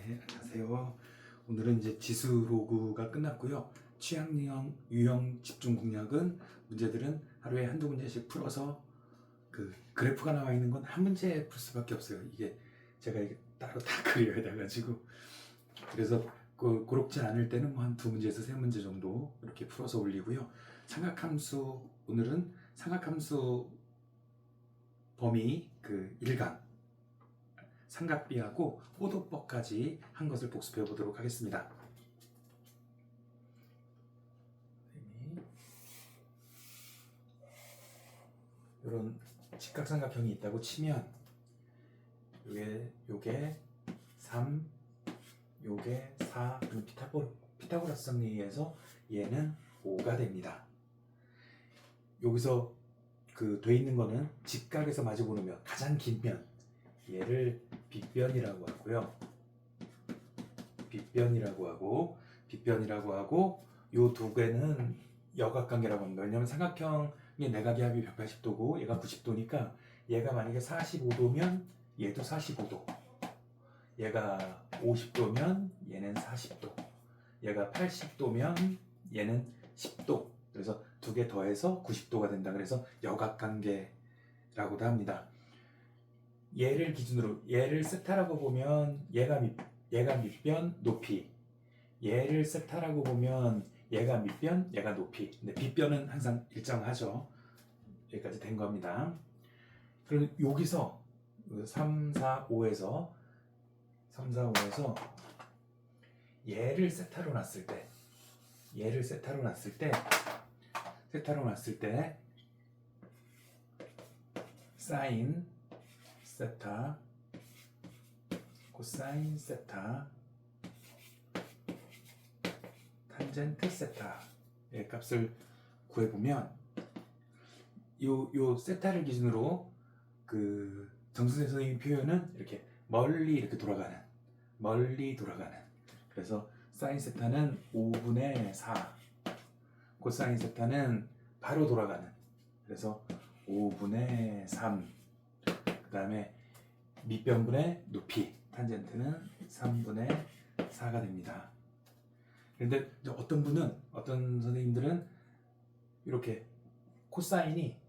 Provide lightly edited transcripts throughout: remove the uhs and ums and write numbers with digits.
네, 안녕하세요. 오늘은 이제 지수 로그가 끝났고요. 취향 유형 집중 공략은 문제들은 하루에 한두 문제씩 풀어서 그 그래프가 나와 있는 건 한 문제 풀 수밖에 없어요. 이게 제가 이게 따로 다 그려야 돼가지고 그래서 그렇지 않을 때는 뭐 한 두 문제에서 세 문제 정도 이렇게 풀어서 올리고요. 삼각함수 오늘은 삼각함수 범위 그 1강 삼각비하고 호도법까지 한 것을 복습해 보도록 하겠습니다. 이런 직각삼각형이 있다고 치면 요게 3, 요게 4, 그럼 피타고라스 정리에서 얘는 5가 됩니다. 여기서 그 돼 있는 거는 직각에서 마주보는 면, 가장 긴 면, 얘를 빗변이라고 하고요. 빗변이라고 하고 요 두 개는 여각관계라고 합니다. 왜냐면 삼각형의 내각의 합이 180도고 얘가 90도니까 얘가 만약에 45도면 얘도 45도, 얘가 50도면 얘는 40도, 얘가 80도면 얘는 10도. 그래서 두 개 더해서 90도가 된다. 그래서 여각관계라고도 합니다. 얘를 기준으로 얘를 세타라고 보면 얘가 밑변 높이, 얘를 세타라고 보면 얘가 밑변 얘가 높이. 근데 빗변은 항상 일정하죠. 여기까지 된 겁니다. 그럼 여기서 3, 4, 5에서 얘를 세타로 놨을 때 사인 세타, 코사인 세타, 탄젠트 세타의 값을 구해보면 요 세타를 기준으로 그 정선생 선생님 표현은 이렇게 멀리 돌아가는 그래서 사인 세타는 5분의 4, 코사인 세타는 바로 돌아가는 그래서 5분의 3, 그 다음에 밑변분의 높이 탄젠트는 3분의 4가 됩니다. 그런데 어떤 선생님들은 이렇게 코사인이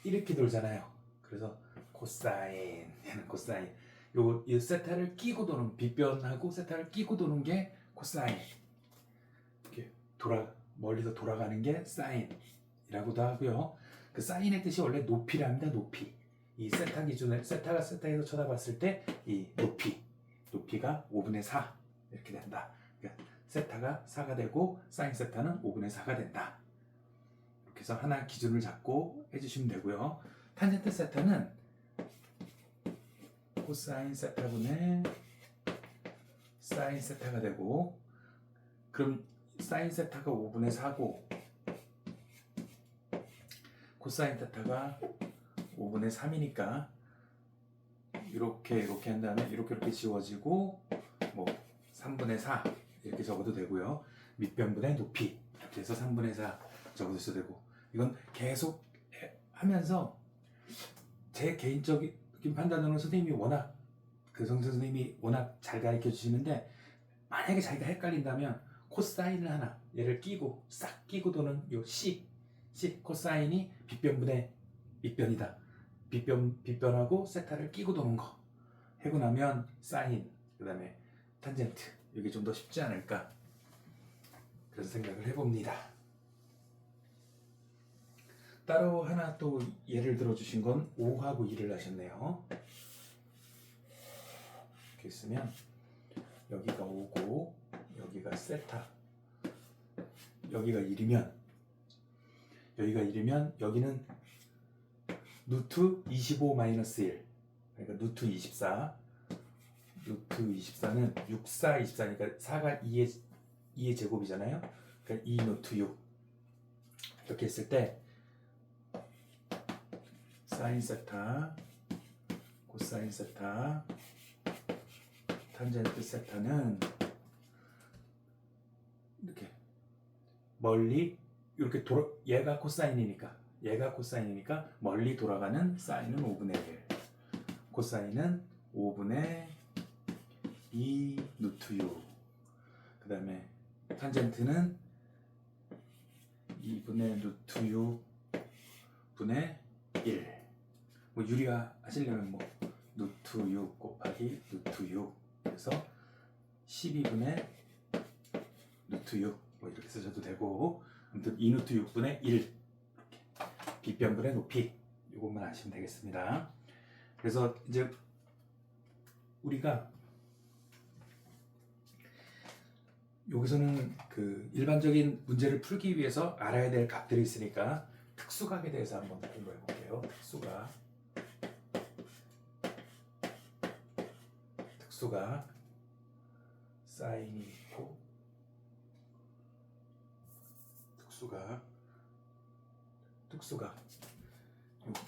이렇게 돌잖아요. 그래서 얘는 코사인. 이 세타를 끼고 도는 빗변하고 세타를 끼고 도는 게 코사인. 이렇게 멀리서 돌아가는 게 사인이라고도 하고요. 그 사인의 뜻이 원래 높이랍니다. 높이. 이 세타 기준에 세타가 세타에서 쳐다봤을 때 이 높이가 5분의 4 이렇게 된다. 그러니까 세타가 4가 되고 사인 세타는 5분의 4가 된다. 이렇게 해서 하나 기준을 잡고 해주시면 되고요. 탄젠트 세타는 코사인 세타분의 사인 세타가 되고, 그럼 사인 세타가 5분의 4고 코사인 세타가 5분의 3이니까 이렇게 한 다음에 이렇게 지워지고 뭐 3분의 4 이렇게 적어도 되고요. 밑변분의 높이 이렇게 해서 3분의 4 적어도 되고, 이건 계속 하면서 제 개인적인 판단으로는 선생님이 워낙 선생님이 워낙 잘 가르쳐 주시는데, 만약에 자기가 헷갈린다면 코사인을 하나 얘를 싹 끼고 도는 요 C 코사인이 빗변분의 밑변이다. 빗변하고 세타를 끼고 도는 거 해고 나면 사인, 그 다음에 탄젠트, 이게 좀 더 쉽지 않을까 그래서 생각을 해봅니다. 따로 하나 또 예를 들어 주신 건 5하고 2를 하셨네요. 이렇게 있으면 여기가 5고 여기가 세타, 여기가 1이면 여기는 루트 25 마이너스 1, 그러니까 루트 24는 6, 4, 24니까 4가 2의 제곱이잖아요. 그러니까 2 루트 6 이렇게 했을 때 사인 세타, 코사인 세타, 탄젠트 세타는 이렇게 멀리 이렇게 얘가 코사인이니까 멀리 돌아가는 사인은 5분의 1, 코사인은 5분의 2 루트 6. 그 다음에 탄젠트는 2분의 루트 6 분의 1. 뭐 유리화 하시려면 뭐 루트 6 곱하기 루트 6 그래서 12분의 루트 6 뭐 이렇게 쓰셔도 되고, 아무튼 2 루트 6분의 1 이렇게 빗변분의 높이 이것만 아시면 되겠습니다. 그래서 이제 우리가 여기서는 그 일반적인 문제를 풀기 위해서 알아야 될 값들이 있으니까 특수각에 대해서 한번 공부해 볼게요. 특수각 사인이 있고, 특수각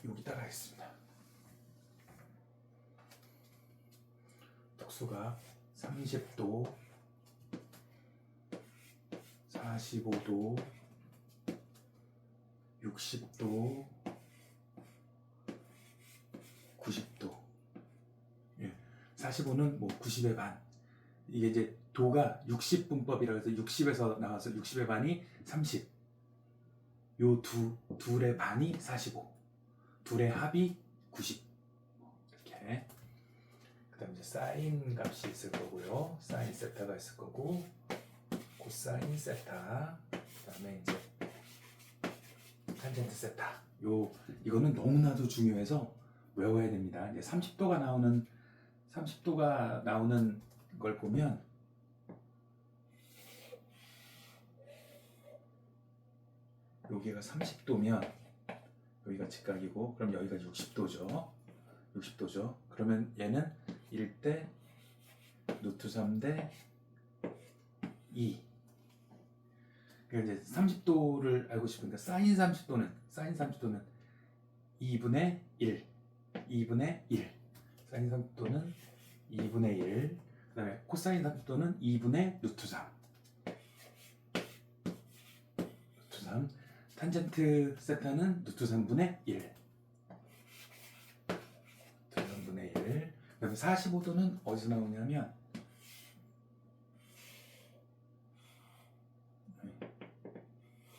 여기다가 하겠습니다. 특수각 30도, 45도, 60도, 90도. 예, 45는 뭐 90의 반. 이게 이제 도가 60분법이라고 해서 60에서 나와서 60의 반이 30. 요 둘의 반이 45. 둘의 합이 90. 이렇게. 그다음에 이제 사인 값이 있을 거고요. 사인 세타가 있을 거고, 코사인 세타. 그다음에 이제 탄젠트 세타. 이거는 너무나도 중요해서 외워야 됩니다. 이제 30도가 나오는 걸 보면 여기가 30도면 여기가 직각이고, 그럼 여기가 60도죠. 그러면 얘는 1대 루트 3대 2. 그러니까 이제 30도를 알고 싶으니까 사인 30도는 2분의 1. 사인 30도는 2분의 1. 그 다음에 코사인 30도는 2분의 루트 3. 탄젠트 세타는 루트 3분의 1. 그다음에 45도는 어디서 나오냐면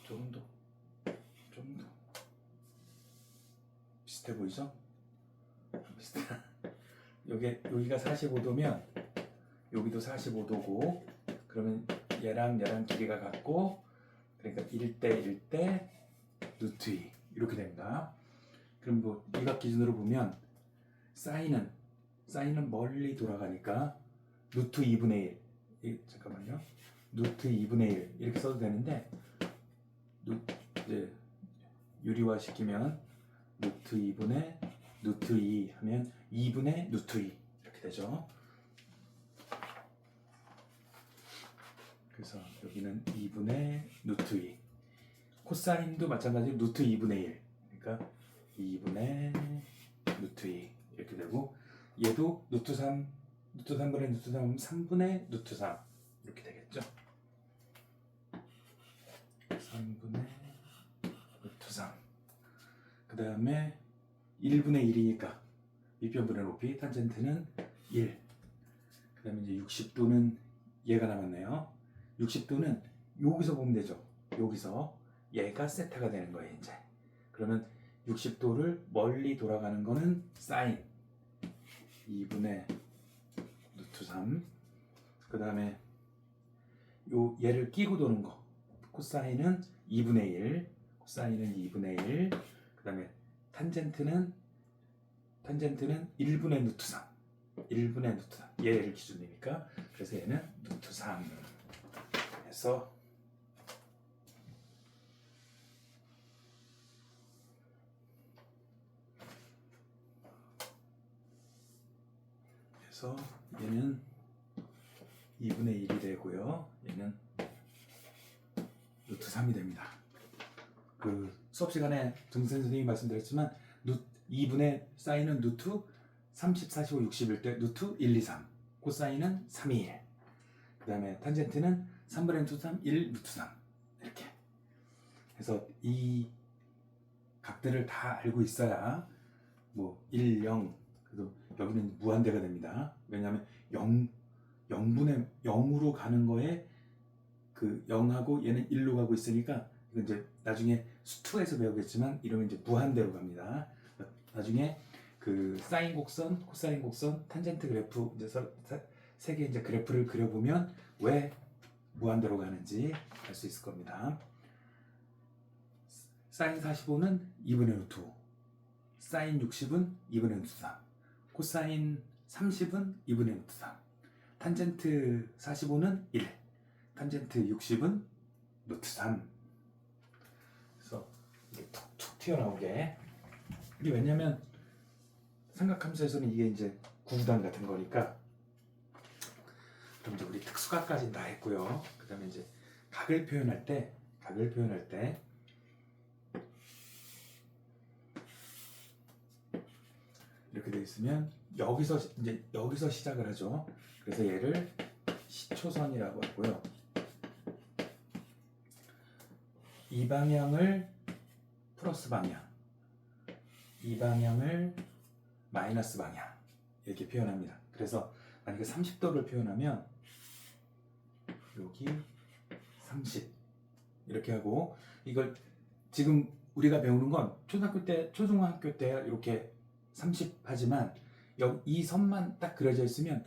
조금 더 비슷해 보이죠? 여기가 45도면 여기도 45도고, 그러면 얘랑 길이가 같고, 그러니까 1대 루트 2 이렇게 됩니다. 그럼 뭐 이각 기준으로 보면 사인은 멀리 돌아가니까 루트 2분의 1. 잠깐만요. 루트 2분의 1 이렇게 써도 되는데, 이제 유리화 시키면 루트 2분의 루트 2 하면 2분의 루트 2 이렇게 되죠. 그래서 여기는 2분의 루트 2. 코사인도 마찬가지로 루트 2분의 1. 그러니까 2분의 루트 2 이렇게 되고, 얘도 루트 3분의 루트 3 하면 3분의 루트 3 이렇게 되겠죠. 3분의 루트 3. 그 다음에 1분의 1이니까 밑변분의 높이 탄젠트는 1. 그 다음에 이제 60도는 얘가 남았네요. 60도는 여기서 보면 되죠. 여기서 얘가 세타가 되는 거예요. 이제 그러면 60도를 멀리 돌아가는 거는 사인 2분의 루트 3. 그 다음에 얘를 끼고 도는 거 코사인은 2분의 1. 그 다음에 탄젠트는 1분의 루트 3. 얘를 기준이니까, 그래서 얘는 루트 3 해서 얘는 2분의 1이 되고요. 얘는 루트 3이 됩니다. 그 수업 시간에 정선 선생님이 말씀드렸지만 2분의 사인은 루트 30, 45, 60일 때 루트 1, 2, 3. 코사인은 3, 2, 1. 그 다음에 탄젠트는 3분의 루트 3, 1, 루트 3. 이렇게 해서 이 각들을 다 알고 있어야 뭐 1, 0, 그 그래서 여기는 무한대가 됩니다. 왜냐하면 0분의 0으로 가는 거에 그 0하고 얘는 1로 가고 있으니까 이건 이제 나중에 수투에서 배우겠지만 이러면 이제 무한대로 갑니다. 나중에 그 사인 곡선, 코사인 곡선, 탄젠트 그래프 이제 세 개 이제 그래프를 그려보면 왜 무한대로 가는지 알 수 있을 겁니다. 사인 45는 2분의 루트 5, 사인 60은 2분의 루트 3, 코사인 30은 2분의 루트 3, 탄젠트 45는 1, 탄젠트 60은 루트 3. 그래서 이게 툭툭 튀어나오게. 이게 왜냐면 삼각함수에서는 이게 이제 구구단 같은 거니까. 그럼 이제 우리 특수각까지 다 했고요. 그 다음에 이제 각을 표현할 때 이렇게 되어 있으면 여기서 시작을 하죠. 그래서 얘를 시초선이라고 하고요. 이 방향을 플러스 방향, 이 방향을 마이너스 방향 이렇게 표현합니다. 그래서 만약에 30도를 표현하면 여기 30 이렇게 하고, 이걸 지금 우리가 배우는 건 초등학교 때, 초중학교 때 이렇게 30 하지만 이 선만 딱 그려져 있으면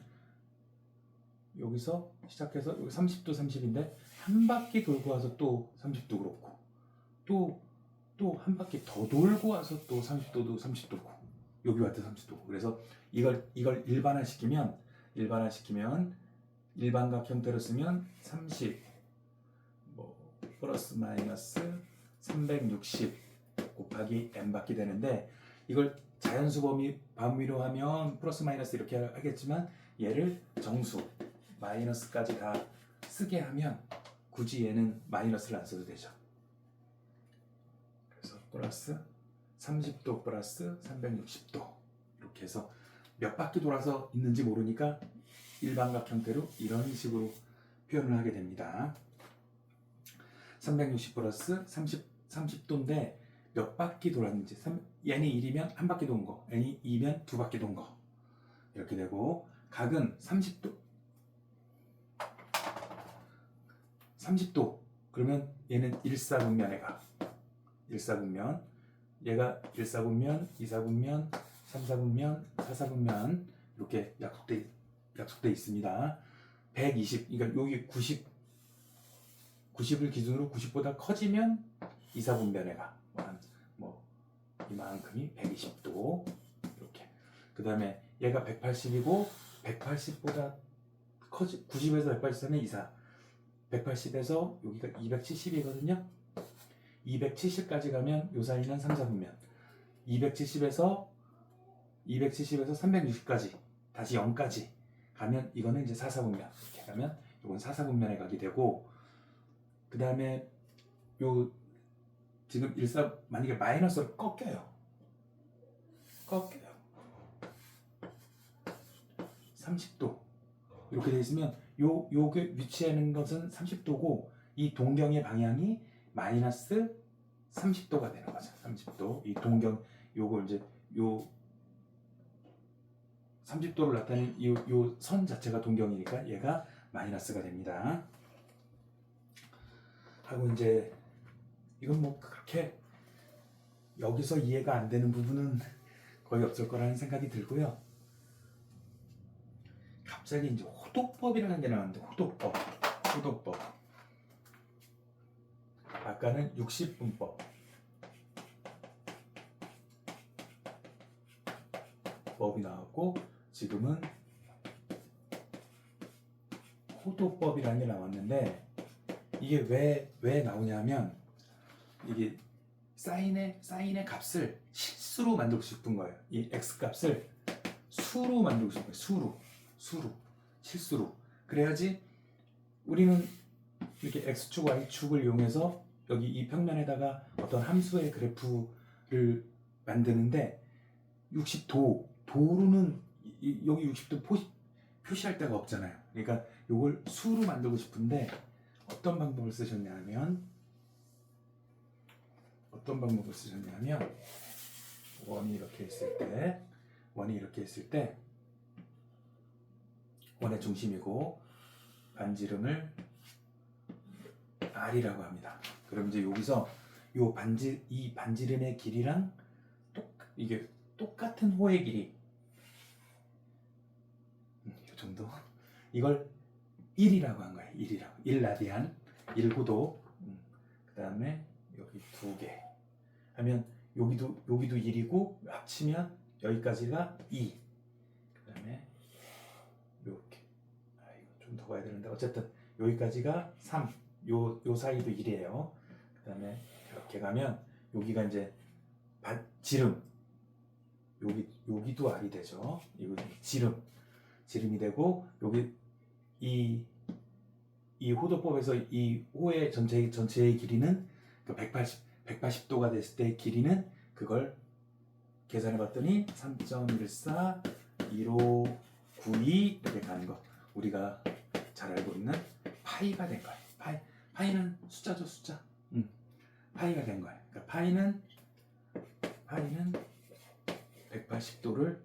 여기서 시작해서 여기 30도 30인데 한 바퀴 돌고 와서 또 30도 그렇고 또 한 바퀴 더 돌고 와서 또 30도도 30도고 여기 와도 30도고. 그래서 이걸 일반화시키면 일반각 형태로 쓰면 30 뭐 플러스 마이너스 360 곱하기 n 바퀴 되는데, 이걸 자연수 범위로 하면 플러스 마이너스 이렇게 하겠지만 얘를 정수 마이너스까지 다 쓰게 하면 굳이 얘는 마이너스를 안 써도 되죠. 그래서 플러스 30도 플러스 360도 이렇게 해서 몇 바퀴 돌아서 있는지 모르니까 일반각 형태로 이런 식으로 표현을 하게 됩니다. 360 플러스 30도인데 몇 바퀴 돌았는지, n이 1이면 한 바퀴 돈 거, n이 2면 두 바퀴 돈 거 이렇게 되고, 각은 30도 그러면 얘는 1사분면에 가. 1사분면, 얘가 1사분면, 2사분면, 3사분면, 4사분면 이렇게 약속돼 있습니다. 120, 그러니까 여기 90을 기준으로 90보다 커지면 2사분면에 가. 뭐 이만큼이 120도 이렇게. 그 다음에 얘가 180이고 180보다 90에서 180하면 2사, 180에서 여기가 270이거든요. 270까지 가면 요 사이는 3, 4분면, 270에서 360까지 다시 0까지 가면 이거는 이제 4, 4분면 이렇게 가면 이건 4, 4분면에 가게 되고, 그 다음에 요 지금 만약에 마이너스로 꺾여요. 30도 이렇게 돼 있으면 요게 위치하는 것은 30도고 이 동경의 방향이 마이너스 30도가 되는 거죠. 30도. 이 동경 요거 이제 요 30도를 나타내는 요 선 자체가 동경이니까 얘가 마이너스가 됩니다. 하고 이제 이건 뭐 그렇게 여기서 이해가 안 되는 부분은 거의 없을 거라는 생각이 들고요. 갑자기 이제 호도법이라는 게 나왔는데, 호도법. 아까는 60분법 법이 나왔고 지금은 호도법이라는 게 나왔는데, 이게 왜 나오냐면 이게 사인의 값을 실수로 만들고 싶은 거예요. 이 x 값을 수로 만들고 싶은 거예요. 수로 실수로. 그래야지 우리는 이렇게 x축 y축을 이용해서 여기 이 평면에다가 어떤 함수의 그래프를 만드는데 60도로는 여기 60도 표시할 데가 없잖아요. 그러니까 이걸 수로 만들고 싶은데 어떤 방법을 쓰셨냐면 원이 이렇게 있을 때 원이 이렇게 있을 때 원의 중심이고 반지름을 R이라고 합니다. 그럼 이제 여기서 이 반지름의 길이랑 이게 똑같은 호의 길이 이 정도 이걸 1이라고 한 거예요. 1라디안 1호도. 그 다음에 여기 2개 하면 여기도 1이고 합치면 여기까지가 2. 그 다음에 이렇게 좀 더 가야 되는데 어쨌든 여기까지가 3. 요 사이도 1이에요. 그 다음에 이렇게 가면 여기가 이제 지름 여기도 R이 되죠. 이거 지름이 되고 여기 이 호도법에서 이 호의 전체의 길이는 180도가 됐을 때 길이는 그걸 계산해 봤더니 3.14 1592 이렇게 가는 거 우리가 잘 알고 있는 파이가 된 거예요. 파이는 숫자죠, 숫자. 파이가 된 거예요. 그러니까 파이는 180도를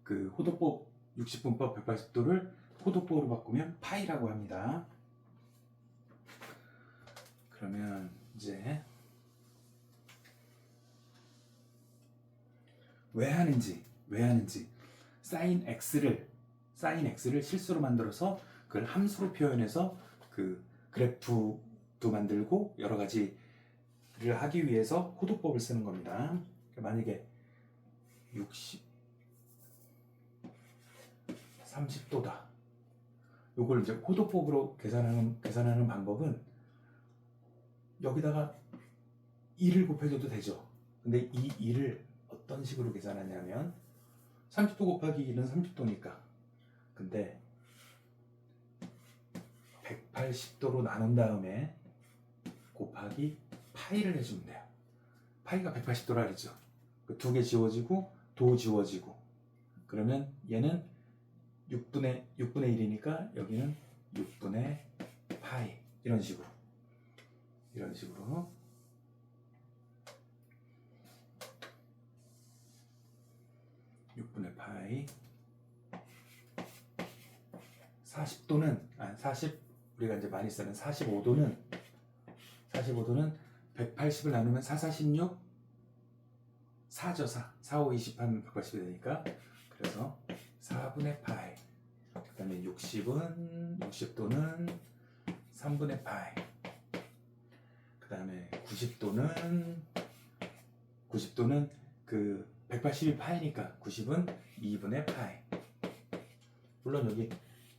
그 호도법 60분법 180도를 호도법으로 바꾸면 파이라고 합니다. 그러면 이제 왜 하는지 사인 x를 실수로 만들어서 그걸 함수로 표현해서 그 그래프도 만들고 여러 가지를 하기 위해서 호도법을 쓰는 겁니다. 만약에 30도다. 요걸 이제 호도법으로 계산하는 방법은 여기다가 2를 곱해줘도 되죠. 근데 이 2를 어떤 식으로 계산하냐면 30도 곱하기 1은 30도니까. 근데 180도로 나눈 다음에 곱하기 파이를 해주면 돼요. 파이가 180도라 그랬죠. 그 2개 지워지고 도 지워지고 그러면 얘는 6분의 1이니까 여기는 6분의 파이 이런 식으로 6분의 파이 40도는 우리가 이제 많이 쓰는 45도는 180을 나누면 4, 46 4죠. 4, 5, 20 하면 180이 되니까 그래서 4분의 파이 그 다음에 60도는 3분의 파이 그 다음에 90도는 그 180이 파이니까 90은 2분의 파이. 물론 여기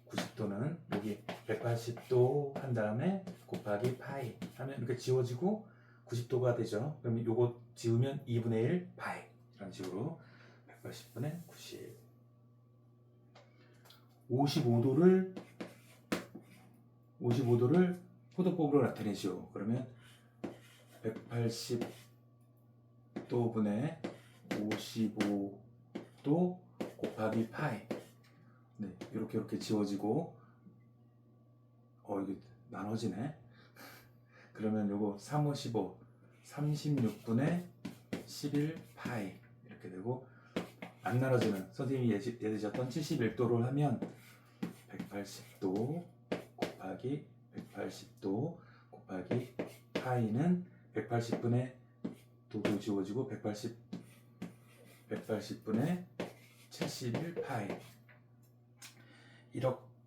90도는 여기 180도 한 다음에 곱하기 파이 하면 이렇게 지워지고 90도가 되죠. 그러면 요거 지우면 2분의 1 파이 이런 식으로 180분의 90 55도를 호도법으로 나타내시오. 그러면 180도분의 55도 곱하기 파이. 네, 이렇게 지워지고 이게 나눠지네. 그러면 요거 3, 5, 15 36분의 11 파이 이렇게 되고 안 나눠지는 선생님이 예제셨던 71도를 하면 180도 곱하기 180도 곱하기 파이는 180분의 도도 지워지고 180분의 71 파이.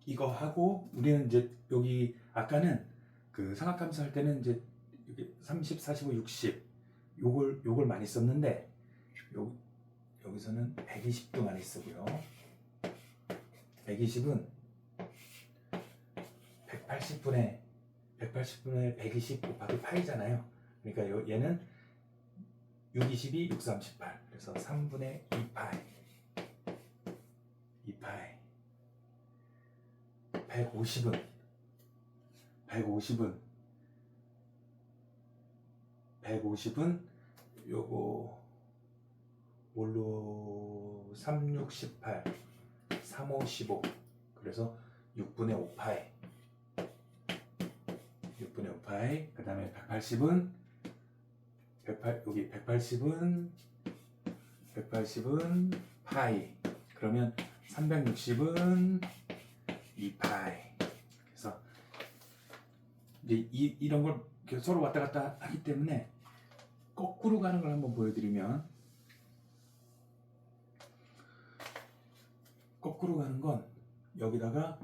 이거 하고 우리는 이제 여기 아까는 그 삼각함수 할 때는 이제 여기 30, 45, 60 요걸 많이 썼는데 여기서는 120도 많이 쓰고요. 120은 180분의 120 곱하기 파이잖아요. 그러니까 얘는 622, 638 그래서 3분의 2파이 150은 요거 뭘로 3, 6, 18 3, 5, 15 그래서 6분의 5파이 그 다음에 180은 여기 180은 파이. 그러면 360은 2파이. 그래서 이제 이런 걸 이렇게 서로 왔다 갔다 하기 때문에 거꾸로 가는 걸 한번 보여드리면, 거꾸로 가는 건 여기다가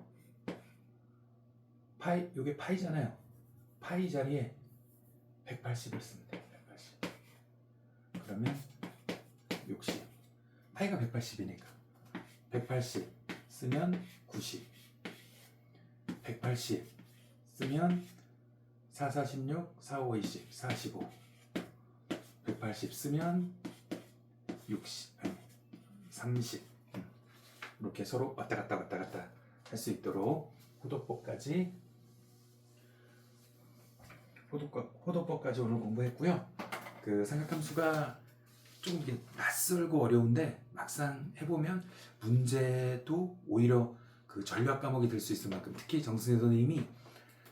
파이, 요게 파이잖아요. 파이 자리에 180을 쓰면 돼요. 180. 그러면 60. 파이가 180이니까 180 쓰면 90. 180 쓰면 4, 46, 4, 5, 20, 45. 180 쓰면 60, 30. 이렇게 서로 왔다 갔다 할 수 있도록 호도법까지 오늘 공부했고요. 그 삼각함수가 조금 이렇게 낯설고 어려운데 막상 해보면 문제도 오히려 그 전략 과목이 될 수 있을 만큼, 특히 정승혜 선생님이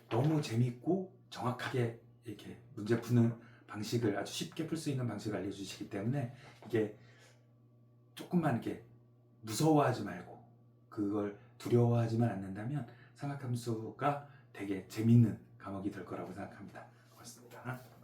너무 재밌고 정확하게 이렇게 문제 푸는 방식을, 아주 쉽게 풀 수 있는 방식을 알려주시기 때문에 이게 조금만 이렇게 무서워하지 말고 그걸 두려워하지만 않는다면 삼각함수가 되게 재밌는 과목이 될 거라고 생각합니다. 고맙습니다.